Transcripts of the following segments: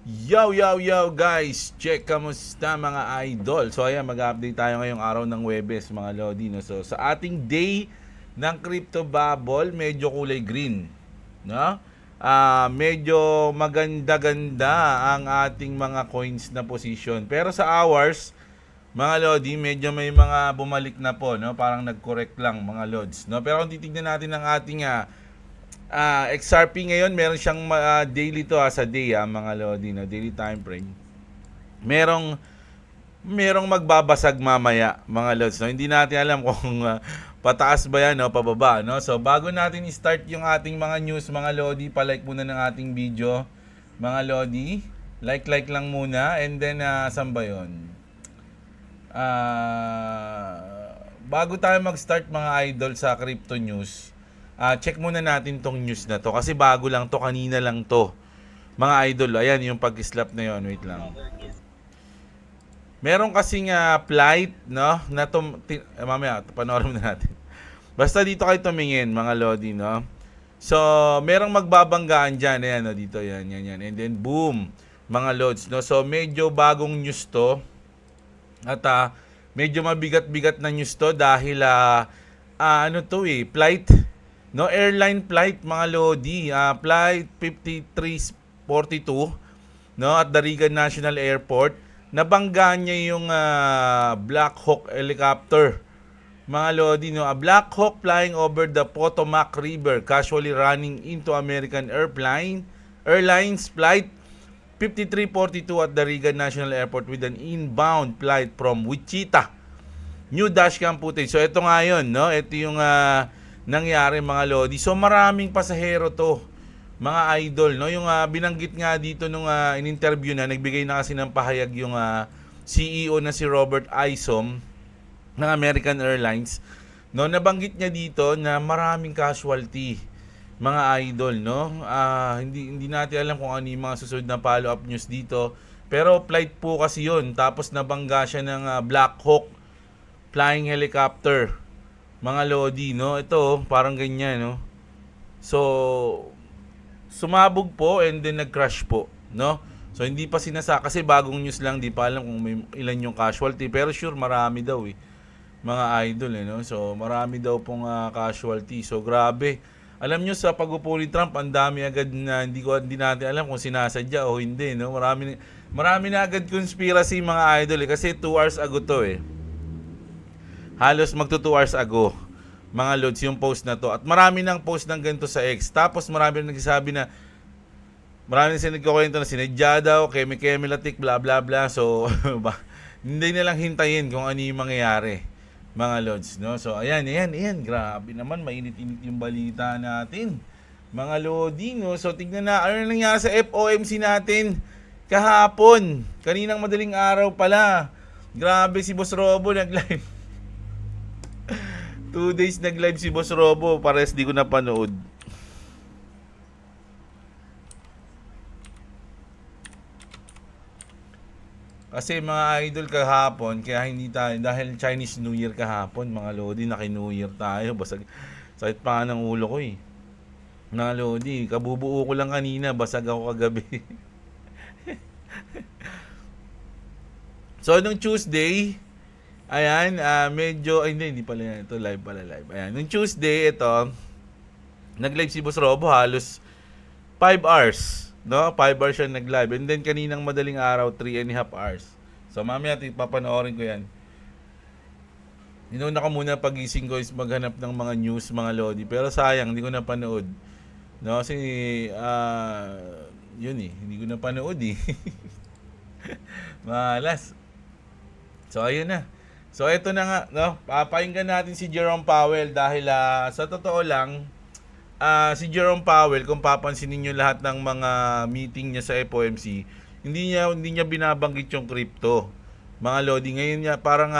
Yo guys, check kamusta mga idol. So ayan, mag-update tayo ngayong araw ng Huwebes mga Lodi, no? So sa ating day ng crypto bubble, medyo kulay green, no? Medyo maganda-ganda ang ating mga coins na position. Pero sa hours, mga Lodi, medyo may mga bumalik na po, no? Parang nag-correct lang mga Lods, no? Pero kung titignan natin ang ating XRP ngayon, meron siyang daily to sa day mga Lodi, no? Daily time frame. Merong magbabasag mamaya mga Lods, no? Hindi natin alam kung pataas ba yan o pababa, no? So bago natin i-start yung ating mga news mga Lodi, pa-like muna ng ating video mga Lodi. Like lang muna, and then saan ba yun? Bago tayo mag-start mga idol sa crypto news, check muna natin tong news na to kasi bago lang to, kanina lang to mga idol. Ayan yung pag-slap na yun, wait lang. Meron kasing flight, no, na mamaya panoorin na natin. Basta dito kayo tumingin mga Lodi, no. So merong magbabanggaan dyan, ayan, no, dito, yan, and then boom mga Lods, no. So medyo bagong news to at medyo mabigat-bigat na news to dahil ano to flight, no, airline flight mga Lodi, flight 5342, no, at the Reagan National Airport. Nabanggaan niya yung Black Hawk helicopter mga Lodi, no. A Black Hawk flying over the Potomac River casually running into American Airlines flight 5342 at the Reagan National Airport with an inbound flight from Wichita. New dashcam footage. So ito nga yun, no. Ito yung nangyari mga Lodi. So maraming pasahero to mga idol, no. Yung binanggit nga dito nung in-interview na, nagbigay na kasi ng pahayag yung CEO na si Robert Isom ng American Airlines, no. Nabanggit niya dito na maraming casualty mga idol, no. Hindi natin alam kung ano yung mga susunod na follow-up news dito, pero flight po kasi yun, tapos nabangga siya ng Black Hawk flying helicopter mga Lodi, no. Ito parang ganyan, no. So sumabog po and then nag-crash po, no. So hindi pa kasi bagong news lang, di pa alam kung may ilan yung casualty, pero sure marami daw mga idol, no. So marami daw pong casualty. So grabe. Alam nyo, sa pag-upo ni Trump, ang dami agad na hindi natin alam kung sinasadya o hindi, no. Marami na agad conspiracy mga idol, kasi 2 hours ago to halos magto 2 hours ago mga Lods yung post na to, at marami nang post ng ganito sa X. Tapos marami nang nagsasabi na, marami nang nagkukwento na sinadya daw, keme-latik, bla bla bla. So hindi na lang hintayin kung ano yung mangyayari mga Lods, no. So ayan, grabe naman, mainit-init yung balita natin mga Lodi, no. So tignan na ano nangyari sa FOMC natin kahapon, kaninang madaling araw pala. Grabe, si Boss Robo nag-live 2 days nag-live si Boss Robo, pares di ko napanood. Kasi mga idol kahapon, kaya hindi tayo, dahil Chinese New Year kahapon mga Lodi, naki-New Year tayo, basag, sakit pa ng ulo ko mga Lodi, kabubuo ko lang kanina, basag ako kagabi. So nung Tuesday, ayan, medyo, hindi pala yan, ito live pala. Ayan, nung Tuesday, ito, nag-live si Boss Robo halos 5 hours, no? 5 hours siya nag-live. And then kaninang madaling araw, 3.5 hours. So mamaya papanoorin ko yan. Inuna ko muna pagising ko is maghanap ng mga news mga Lodi. Pero sayang, hindi ko napanood, no? Kasi, yun hindi ko napanood Malas. So ayun na. So ito na nga, no? Papakinggan natin si Jerome Powell dahil sa totoo lang, si Jerome Powell, kung papansinin niyo lahat ng mga meeting niya sa FOMC, hindi niya binabanggit yung crypto. Mga Lodi, ngayon niya parang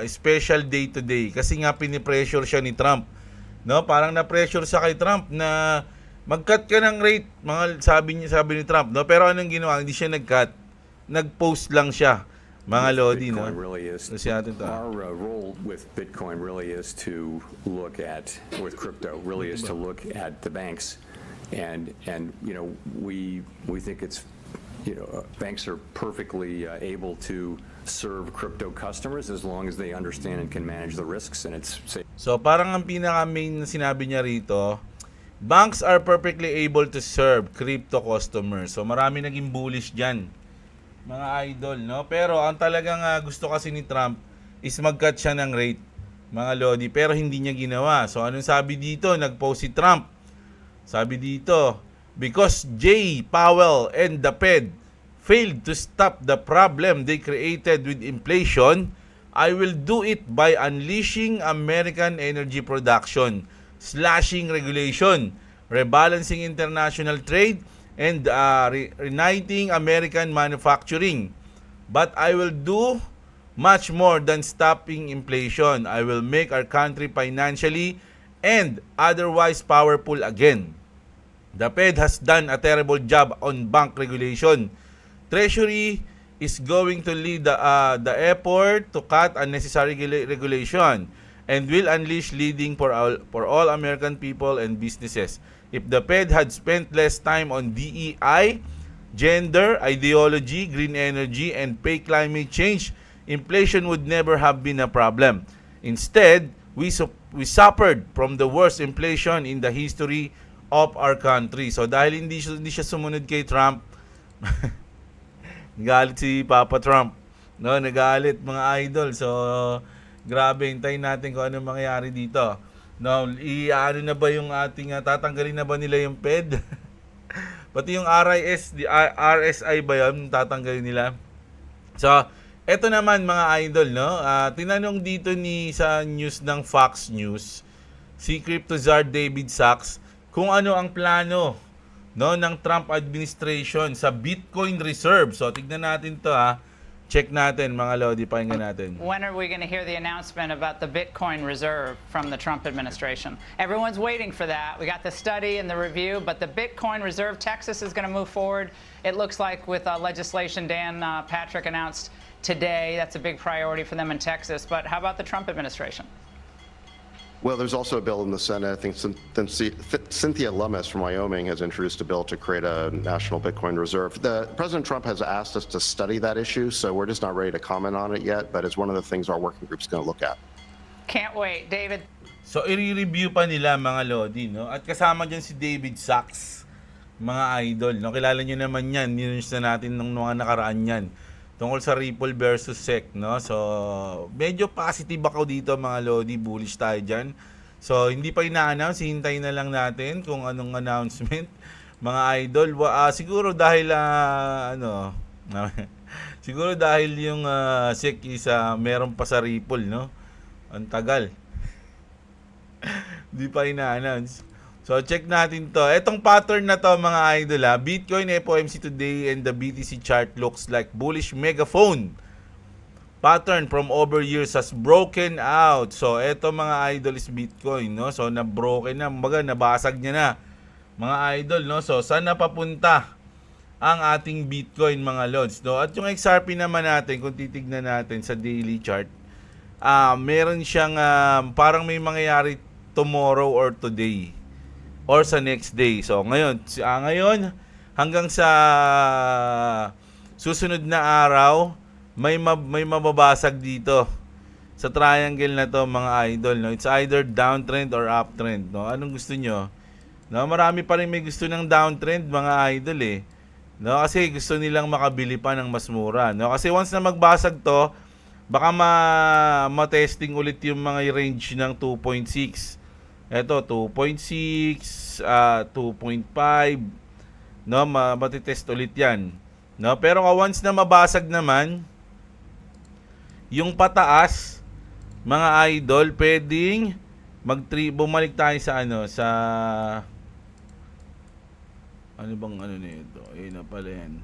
special day today kasi nga pinipressure siya ni Trump. No? Parang na-pressure siya kay Trump na mag-cut ka ng rate, sabi ni Trump, no? Pero anong ginawa? Hindi siya nag-cut. Nag-post lang siya. Mga Lodi, no? Our role with Bitcoin really is to look at, with crypto, really is to look at the banks and you know, we think it's, you know, banks are perfectly able to serve crypto customers as long as they understand and can manage the risks, and it's safe. So parang ang pinaka-main na sinabi niya rito, banks are perfectly able to serve crypto customers. So marami naging bullish diyan, mga idol, no? Pero ang talagang gusto kasi ni Trump is mag-cut siya ng rate, mga lodi, pero hindi niya ginawa. So anong sabi dito? Nag-post si Trump. Sabi dito, because Jay Powell and the Fed failed to stop the problem they created with inflation, I will do it by unleashing American energy production, slashing regulation, rebalancing international trade, and reigniting American manufacturing. But I will do much more than stopping inflation. I will make our country financially and otherwise powerful again. The Fed has done a terrible job on bank regulation. Treasury is going to lead the effort to cut unnecessary regulation and will unleash leading for all American people and businesses. If the Fed had spent less time on DEI, gender, ideology, green energy, and fake climate change, inflation would never have been a problem. Instead, we suffered from the worst inflation in the history of our country. So dahil hindi siya sumunod kay Trump, nagalit si Papa Trump. No, nagalit mga idol. So grabe, hintayin natin kung ano mangyayari dito. No, ano na ba yung ating tatanggalin na ba nila yung Fed? Pati yung RSI ba yun, tatanggalin nila? So, eto naman mga idol, no? Tinanong dito sa news ng Fox News, si Crypto Czar David Sachs, kung ano ang plano, no, ng Trump administration sa Bitcoin reserve. So, tignan natin to Check natin mga lodi, pakinggan natin. When are we going to hear the announcement about the Bitcoin reserve from the Trump administration? Everyone's waiting for that. We got the study and the review, but the Bitcoin reserve, Texas is going to move forward. It looks like with legislation Dan Patrick announced today, that's a big priority for them in Texas. But how about the Trump administration? Well, there's also a bill in the Senate. I think Cynthia Lummis from Wyoming has introduced a bill to create a national Bitcoin reserve. President Trump has asked us to study that issue, so we're just not ready to comment on it yet, but it's one of the things our working group's going to look at. Can't wait. David? So, i-review pa nila mga lodi, no? At kasama dyan si David Sachs, mga idol, no? Kilala nyo naman yan, news na natin nung mga nakaraan yan. Tungkol sa Ripple versus SEC, no? So, medyo positive ako dito mga lodi, bullish tayo dyan. So, hindi pa ina-announce, hintayin na lang natin kung anong announcement, mga idol. Siguro dahil, siguro dahil yung SEC is meron pa sa Ripple, no? Ang tagal. Hindi pa ina-announce. So, check natin to. Etong pattern na to, mga idol, Bitcoin, FOMC today, and the BTC chart looks like bullish megaphone. Pattern from over years has broken out. So, eto mga idol is Bitcoin, no? So, na-broken na. Kumbaga, nabasag niya na. Mga idol, no? So, saan na papunta ang ating Bitcoin, mga lods, no? At yung XRP naman natin, kung titignan natin sa daily chart, meron siyang parang may mangyayari tomorrow or today or sa next day. So ngayon hanggang sa susunod na araw may mababasag dito sa triangle na to, mga idol, no? It's either downtrend or uptrend, no? Anong gusto nyo? No, marami pa rin may gusto ng downtrend, mga idol, no? Kasi gusto nilang makabili pa ng mas mura, no? Kasi once na magbasag to, baka ma-testing ulit yung mga range ng 2.6. Ito, 2.6, 2.5, no? Matitest ulit yan, no? Pero once na mabasag naman, yung pataas, mga idol, pwedeng bumalik tayo sa sa ano bang nito? Ayun na pala yan.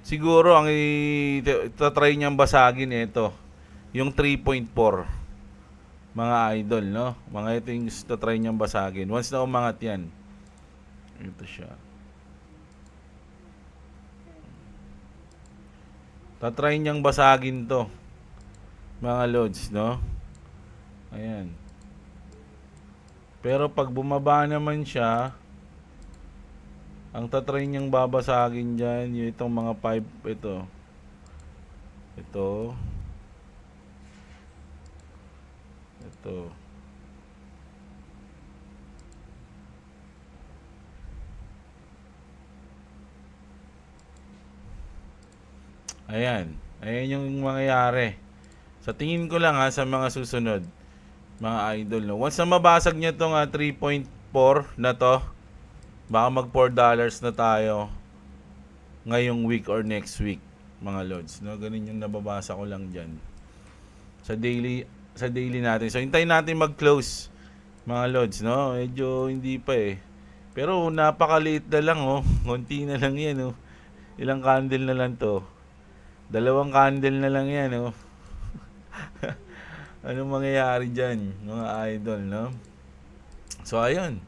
Siguro ang itatry niyang basagin ito, yung 3.4. Mga idol, no? Mga ito yung itatry niyang basagin. Once na umangat yan, ito siya. Tatry niyang basagin to, mga loads, no? Ayan. Pero pag bumaba naman siya, ang tatry niyang babasagin dyan, yung itong mga 5, ito. Ito. Ito. Ayan. Ayan yung mangyayari. Sa tingin ko lang sa mga susunod, mga idol, no. Once na mabasag niya tong 3.4 na to, baka mag $4 na tayo ngayong week or next week, mga lods, no. Ganun yung nababasa ko lang diyan. Sa daily natin. So hintayin natin mag-close, mga lods, no. Medyo hindi pa eh. Pero napakaliit na lang, oh. Konti na lang 'yan, oh. Ilang candle na lang to. 2 candle na lang 'yan, oh. Anong mangyayari dyan, mga idol, no? So, ayun,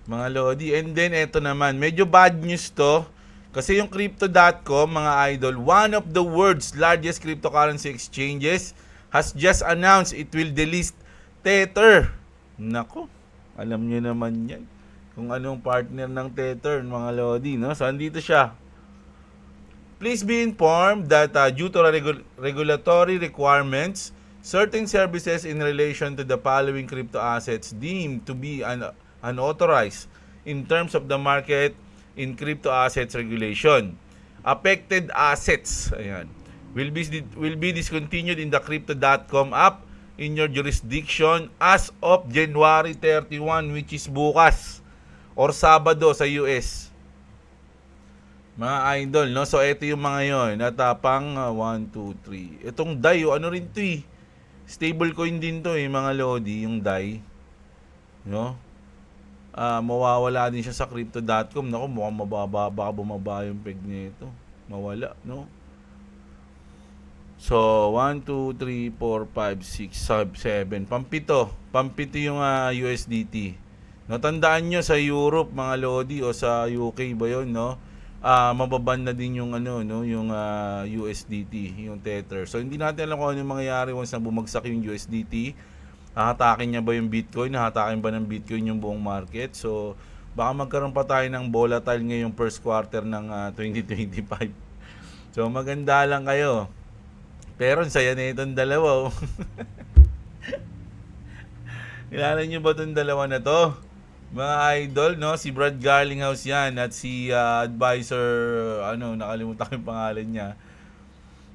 mga Lodi. And then, eto naman, medyo bad news to. Kasi yung Crypto.com, mga idol, one of the world's largest cryptocurrency exchanges has just announced it will delist Tether. Nako, alam nyo naman yan. Kung anong partner ng Tether, mga Lodi, no? So, andito siya. Please be informed that due to regulatory requirements, certain services in relation to the following crypto assets deemed to be unauthorized in terms of the market in crypto assets regulation. Affected assets, ayan, will be discontinued in the Crypto.com app in your jurisdiction as of January 31, which is bukas or Sabado sa US. Mga idol, no? So, ito yung mga yon. Natapang 1, 2, 3. Itong DAI, ano rin to eh. Stable coin din to eh, mga Lodi, yung DAI. No? Mawawala din siya sa Crypto.com. Naku, mukhang mababa, baka bumaba yung peg nito. Mawala, no? So, 1, 2, 3, 4, 5, 6, 7. Pampito yung USDT. No, tandaan nyo sa Europe, mga Lodi, o sa UK ba yun, no? Mababan na din yung yung USDT, yung Tether. So hindi natin alam kung ano yung mangyayari once na bumagsak yung USDT. Hahatakin niya ba yung Bitcoin? Hahatakin ba ng Bitcoin yung buong market? So baka magkaroon pa tayo ng volatile ngayong first quarter ng 2025. So maganda lang kayo. Pero saya na itong dalawa. Oh. Kilala niyo ba itong dalawa na to? Mga idol, no? Si Brad Garlinghouse yan at si advisor, nakalimutan ko yung pangalan niya.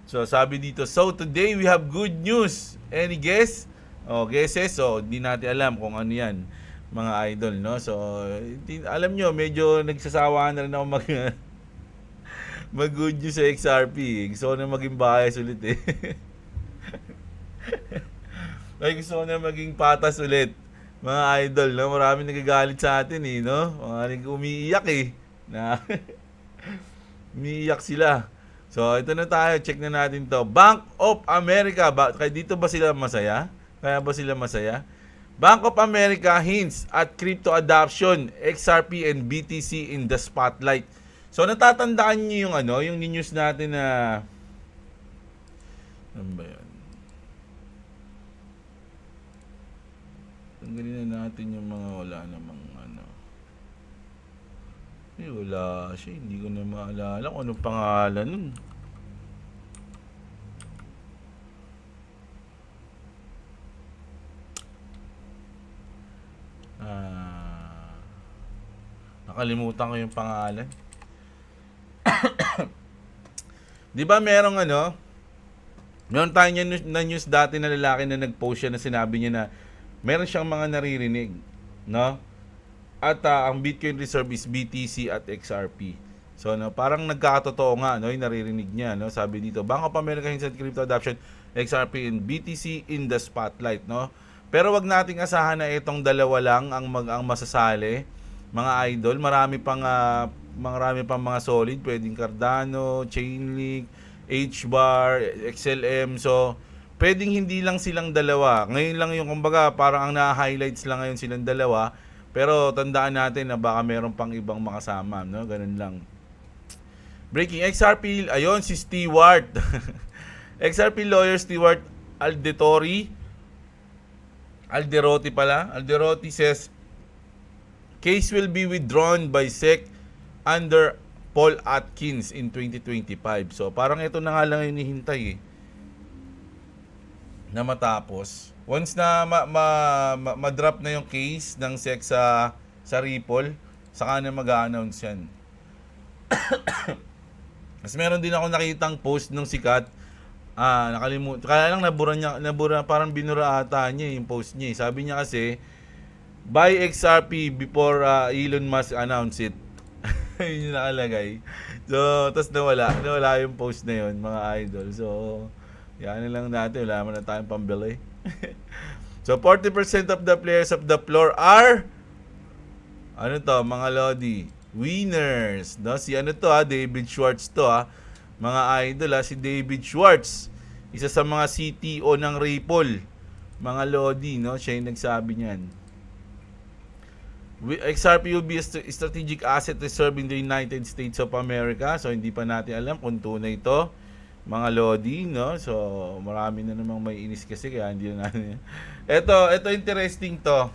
So, sabi dito, so today we have good news. Any guess? Guesses? So, di natin alam kung ano yan, mga idol, no? So, alam nyo, medyo nagsasawa na rin ako mag-good news sa XRP. Gusto ko na maging bias ulit eh. Gusto ko na maging patas ulit. Mga idol, no? Marami nagagalit sa atin eh, no? Mga umiiyak eh. Umiiyak sila. So, ito na tayo. Check na natin to. Bank of America. Kaya dito ba sila masaya? Kaya ba sila masaya? Bank of America hints at crypto adoption, XRP and BTC in the spotlight. So, natatandaan niyo yung yung news natin na ano ba yun? Tanggalin na natin yung mga wala namang wala siya. Hindi ko na maalala kung anong pangalan nun. Nakalimutan ko yung pangalan. Di ba merong meron tayo na news dati na lalaki na nag-post siya na sinabi niya na meron siyang mga naririnig, no? At ang Bitcoin reserve is BTC at XRP. So, parang nagkakatotoo nga, no, yung naririnig niya, no? Sabi dito, Bank of America hints at crypto adoption, XRP and BTC in the spotlight, no? Pero wag nating asahan na itong dalawa lang ang masasali, mga idol. Marami pang mga solid, pwedeng Cardano, Chainlink, HBAR, XLM. So, pwedeng hindi lang silang dalawa. Ngayon lang yung kumbaga parang ang na-highlights lang ngayon silang dalawa. Pero tandaan natin na baka meron pang ibang makasama, no? Ganun lang. Breaking XRP, ayun si Stewart. XRP lawyer Stewart Alderotti says Case will be withdrawn by SEC under Paul Atkins in 2025. So parang ito na nga lang yung hinihintay na matapos. Once na ma-drop na yung case ng SEC sa Ripple, saka na mag-a-announce yan. Mas meron din ako nakitang post ng sikat. Nakalimutan. Kaya lang nabura, parang binura ata niya yung post niya. Sabi niya kasi, buy XRP before Elon Musk announce it. Yun yung nakalagay. So, tas nawala yung post na yun, mga idol. So, yan lang natin. Wala na tayong pambili. So, 40% of the players of the floor are mga Lodi, winners. No? Si David Schwartz to mga idol si David Schwartz. Isa sa mga CTO ng Ripple. Mga Lodi, no? Siya yung nagsabi niyan. XRP will be a strategic asset reserve in the United States of America. So, hindi pa natin alam kung tunay ito. Mga Lodi, no? So, marami na namang may inis kasi kaya hindi na natin. Ito interesting to.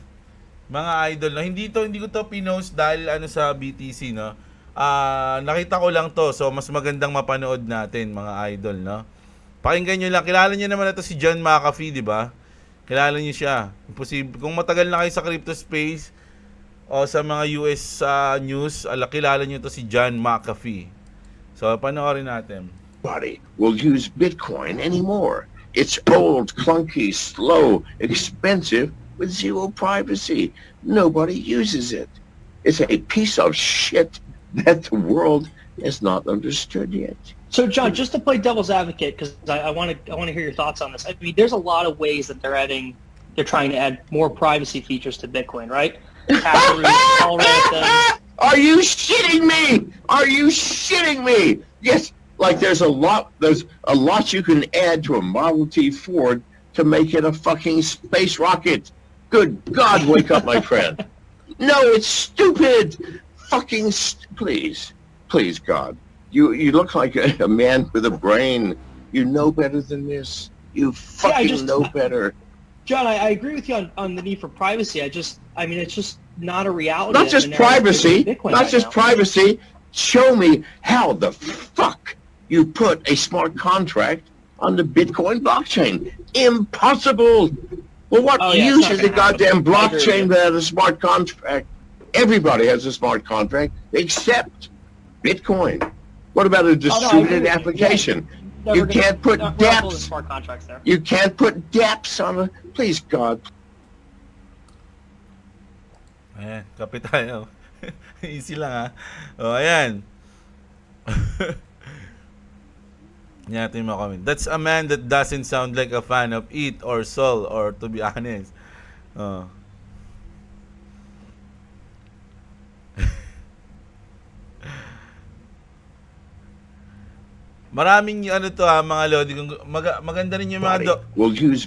Mga idol, no? Hindi ko to pinost dahil sa BTC, no? Nakita ko lang to. So, mas magandang mapanood natin, mga idol, no? Pakinggan nyo lang. Kilala nyo naman ito si John McAfee, di ba? Kilala nyo siya. Imposible. Kung matagal na kayo sa crypto space o sa mga US news, kilala nyo to si John McAfee. So, panoorin natin. Nobody will use Bitcoin anymore. It's old, clunky, slow, expensive, with zero privacy. Nobody uses it. It's a piece of shit that the world has not understood yet. So, John, just to play devil's advocate, because I want to hear your thoughts on this. I mean, there's a lot of ways that they're trying to add more privacy features to Bitcoin, right? Are you shitting me? Are you shitting me? Yes, like there's a lot you can add to a Model T Ford to make it a fucking space rocket. Good God, wake up, my friend. No, it's stupid. Fucking please, God. You look like a man with a brain. You know better than this. You fucking know better. John, I agree with you on the need for privacy. It's just not a reality. Not just privacy. Privacy. Show me how the fuck you put a smart contract on the Bitcoin blockchain. Impossible. Well, what use is the goddamn blockchain without a smart contract? Everybody has a smart contract except Bitcoin. What about a distributed application? No, you can't put dApps. Smart contracts there. You can't put dApps on a. Please, God. Ayan, kape tayo. Easy lang ayan. Natin mo comment. That's a man that doesn't sound like a fan of it or Sol, or to be honest. Maraming mga Lodi. Maganda rin yung mga We'll use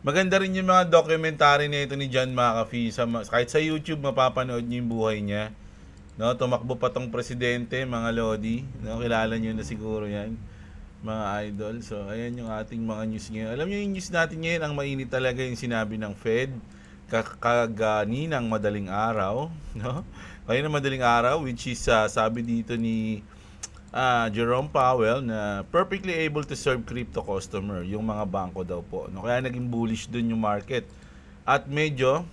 maganda rin yung mga documentary na ito ni John McAfee. Kahit sa YouTube, mapapanood niyo yung buhay niya. No, tumakbo pa tong presidente, mga Lodi. No, kilala niyo na siguro yan, mga idol. So, ayan yung ating mga news ngayon. Alam niyo yung news natin ngayon, ang mainit talaga yung sinabi ng Fed kaganinang madaling araw. No? Kaya na madaling araw, which is sabi dito ni Jerome Powell na perfectly able to serve crypto customer, yung mga bangko daw po. No? Kaya naging bullish dun yung market. At medyo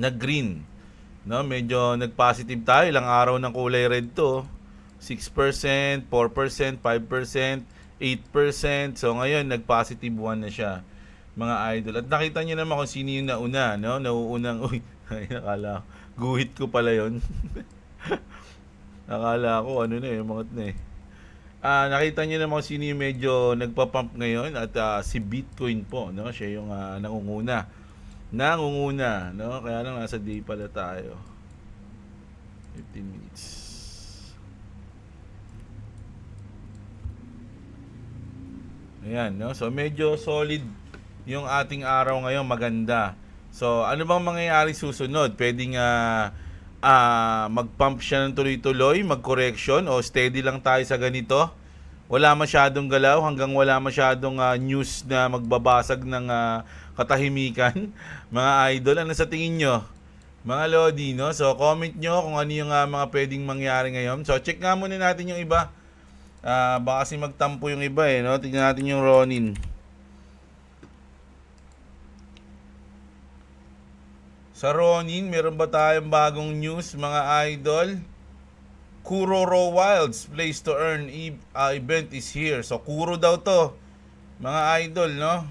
nag-green. No? Medyo nag-positive tayo. Ilang araw ng kulay red to. 6%, 4%, 5%, 8%. So ngayon, nag-positive 1 na siya, mga idol. At nakita niyo naman kung sino yung nauna, no? Nauunang, nakala, guhit ko pala yon. Nakala ko, mangat na eh. Nakita niyo naman kung sino yung medyo nagpa-pump ngayon at si Bitcoin po, no? Siya yung nangunguna, no? Kaya lang nasa day pala tayo. 15 minutes. Ayan, no? So medyo solid yung ating araw ngayon, maganda. So ano bang mangyayari susunod? Pwedeng mag-pump siya ng tuloy-tuloy, mag-correction, o steady lang tayo sa ganito? Wala masyadong galaw hanggang wala masyadong news na magbabasag ng katahimikan. Mga idol, ano sa tingin nyo? Mga Lodi, no? So, comment nyo kung ano yung mga pwedeng mangyari ngayon. So, check nga muna natin yung iba. Baka kasi magtampo yung iba eh, no? Tignan natin yung Ronin. Sa Ronin, meron ba tayong bagong news, mga idol? Kuroro Wilds, place to earn event is here. So, Kuro daw to. Mga idol, no?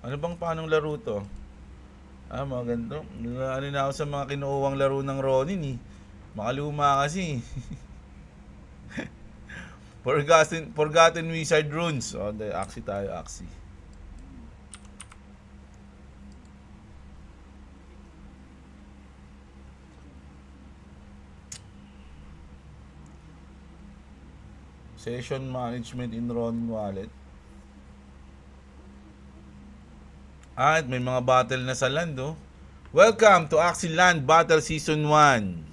Ano bang paanong laro to? Maganda. Ano na ako sa mga kinukuhang laro ng Ronin eh. Makaluma kasi. Forgotten Wizard Runes. Axie tayo, Axie. Session management in Ronin Wallet. At may mga battle na sa land, oh. Welcome to Axie Land Battle Season 1.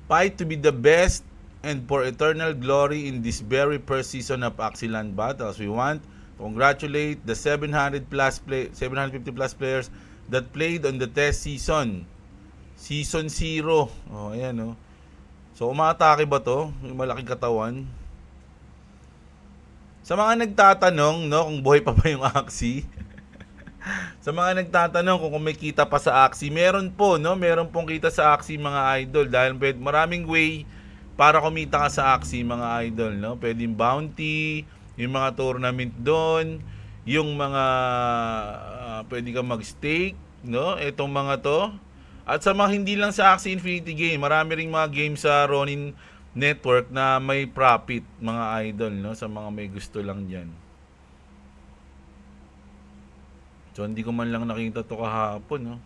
Fight to be the best and for eternal glory in this very first season of Axie Land Battles. We want to congratulate the 750 plus players that played on the test season. Season 0. Oh, ayan, oh. So, umatake ba to? Yung malaking katawan. Sa mga nagtatanong, no, kung buhay pa ba yung Axie. Sa mga nagtatanong kung may kita pa sa Axie, meron po, no? Meron pong kita sa Axie, mga idol. Dahil maraming way para kumita ka sa Axie, mga idol, no? Pwedeng bounty, yung mga tournament doon, yung mga pwede kang mag-stake, no? Itong mga to. At sa mga hindi lang sa Axie Infinity Game, marami ring mga games sa Ronin Network na may profit, mga idol, no? Sa mga may gusto lang dyan. So, hindi ko man lang nakita to kahapon, no?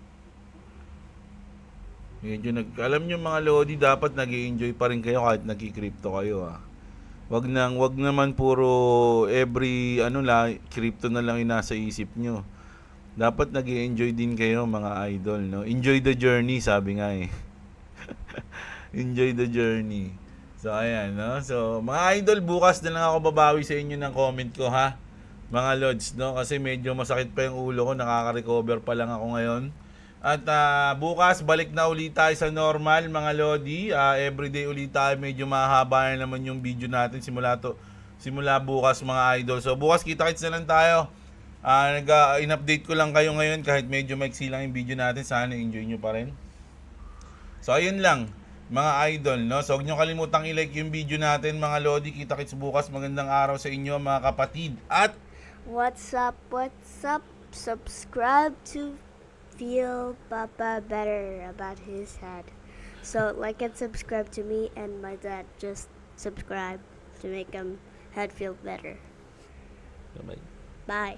Medyo alam nyo mga Lodi, dapat nag-i-enjoy pa rin kayo kahit nagki-crypto kayo, ah. Wag naman puro crypto na lang yung nasa isip nyo. Dapat nag-i-enjoy din kayo, mga idol, no? Enjoy the journey, sabi nga eh. Enjoy the journey. So, ayan, no? So, mga idol, bukas na lang ako babawi sa inyo ng comment ko, ha? Mga Lods, no? Kasi medyo masakit pa yung ulo ko, nakaka-recover pa lang ako ngayon. At bukas, balik na ulit tayo sa normal, mga Lodi. Everyday ulit tayo, medyo mahaba na naman yung video natin simula bukas, mga idol. So, bukas kita-kits na lang tayo. In-update ko lang kayo ngayon kahit medyo maiksi lang yung video natin. Sana enjoy nyo pa rin. So, ayun lang, mga idol, no? So, huwag nyo kalimutang i-like yung video natin, mga Lodi. Kita-kits bukas. Magandang araw sa inyo, mga kapatid. At What's up? Subscribe to feel Papa better about his head. So like and subscribe to me and my dad. Just subscribe to make him head feel better. bye. Bye.